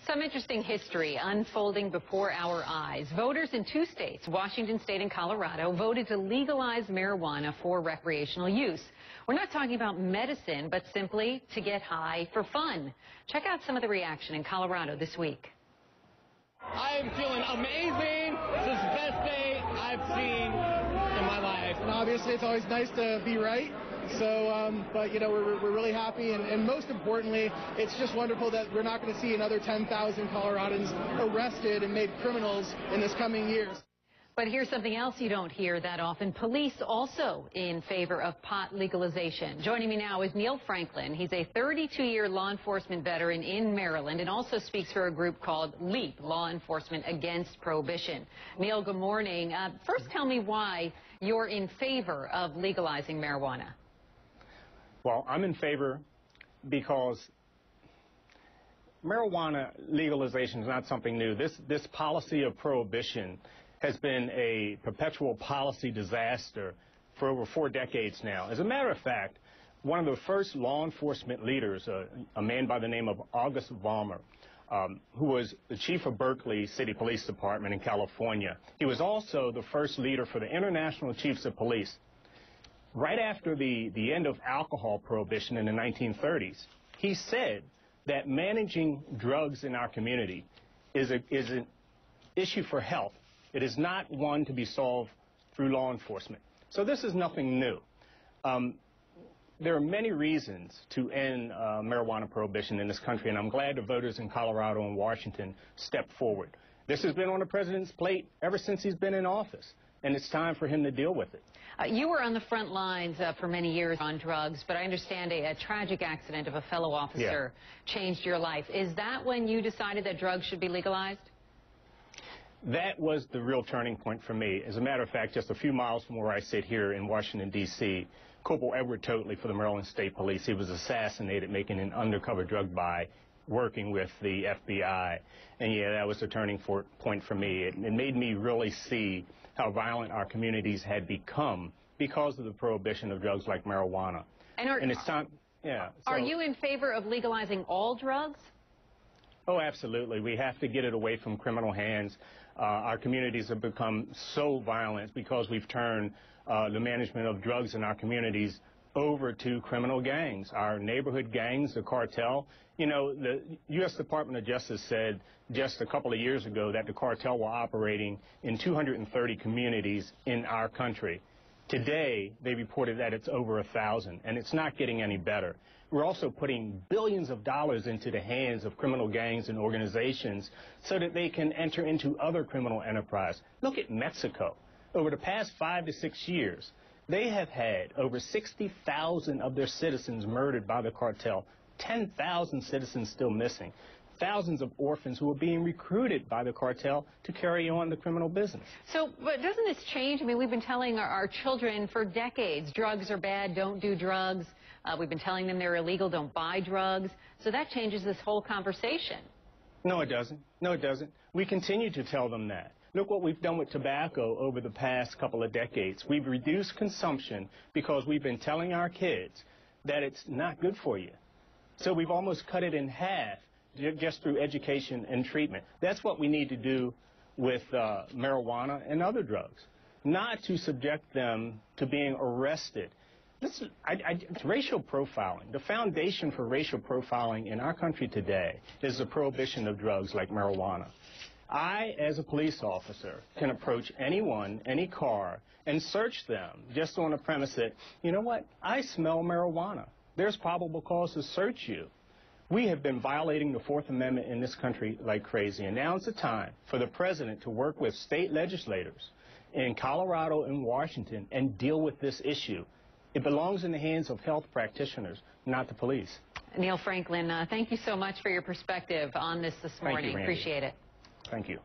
Some interesting history unfolding before our eyes. Voters in two states, Washington State and Colorado, voted to legalize marijuana for recreational use. We're not talking about medicine, but simply to get high for fun. Check out some of the reaction in Colorado this week. I am feeling amazing. This is the best day I've seen in my life. And obviously, it's always nice to be right. So, but you know, we're really happy, and most importantly, it's just wonderful that we're not going to see another 10,000 Coloradans arrested and made criminals in this coming years. But here's something else you don't hear that often. Police also in favor of pot legalization. Joining me now is Neil Franklin. He's a 32-year law enforcement veteran in Maryland and also speaks for a group called LEAP, Law Enforcement Against Prohibition. Neil, good morning. First, tell me why you're in favor of legalizing marijuana. Well, I'm in favor because marijuana legalization is not something new. This policy of prohibition has been a perpetual policy disaster for over 4 decades now. As a matter of fact, one of the first law enforcement leaders, a man by the name of August Vollmer, who was the chief of Berkeley City Police Department in California, he was also the first leader for the International Chiefs of Police. Right after the end of alcohol prohibition in the 1930s, he said that managing drugs in our community is an issue for health. It is not one to be solved through law enforcement. So this is nothing new. There are many reasons to end marijuana prohibition in this country, and I'm glad the voters in Colorado and Washington stepped forward. This has been on the president's plate ever since he's been in office, and it's time for him to deal with it. You were on the front lines for many years on drugs, but I understand a tragic accident of a fellow officer changed your life. Is that when you decided that drugs should be legalized? That was the real turning point for me. As a matter of fact, just a few miles from where I sit here in Washington, D.C., Corporal Edward Totley for the Maryland State Police, he was assassinated making an undercover drug buy, working with the FBI. And yeah, that was the turning point for me. It made me really see how violent our communities had become because of the prohibition of drugs like marijuana. And it's time, yeah. Are you in favor of legalizing all drugs? Oh, absolutely. We have to get it away from criminal hands. Our communities have become so violent because we've turned the management of drugs in our communities over to criminal gangs, our neighborhood gangs, the cartel. You know, the U.S. Department of Justice said just a couple of years ago that the cartel were operating in 230 communities in our country. Today, they reported that it's over 1,000, and it's not getting any better. We're also putting billions of dollars into the hands of criminal gangs and organizations so that they can enter into other criminal enterprise. Look at Mexico. Over the past 5 to 6 years, they have had over 60,000 of their citizens murdered by the cartel, 10,000 citizens still missing, thousands of orphans who are being recruited by the cartel to carry on the criminal business. So, but doesn't this change? I mean, we've been telling our children for decades, drugs are bad, don't do drugs. We've been telling them they're illegal, don't buy drugs. So that changes this whole conversation. No, it doesn't. No, it doesn't. We continue to tell them that. Look what we've done with tobacco over the past couple of decades. We've reduced consumption because we've been telling our kids that it's not good for you. So we've almost cut it in half just through education and treatment. That's what we need to do with marijuana and other drugs, not to subject them to being arrested. It's racial profiling. The foundation for racial profiling in our country today is the prohibition of drugs like marijuana. I, as a police officer, can approach anyone, any car, and search them just on the premise that, you know what, I smell marijuana. There's probable cause to search you. We have been violating the Fourth Amendment in this country like crazy, and now is the time for the president to work with state legislators in Colorado and Washington and deal with this issue. It belongs in the hands of health practitioners, not the police. Neil Franklin, thank you so much for your perspective on this morning. Thank you, Randy. Appreciate it. Thank you.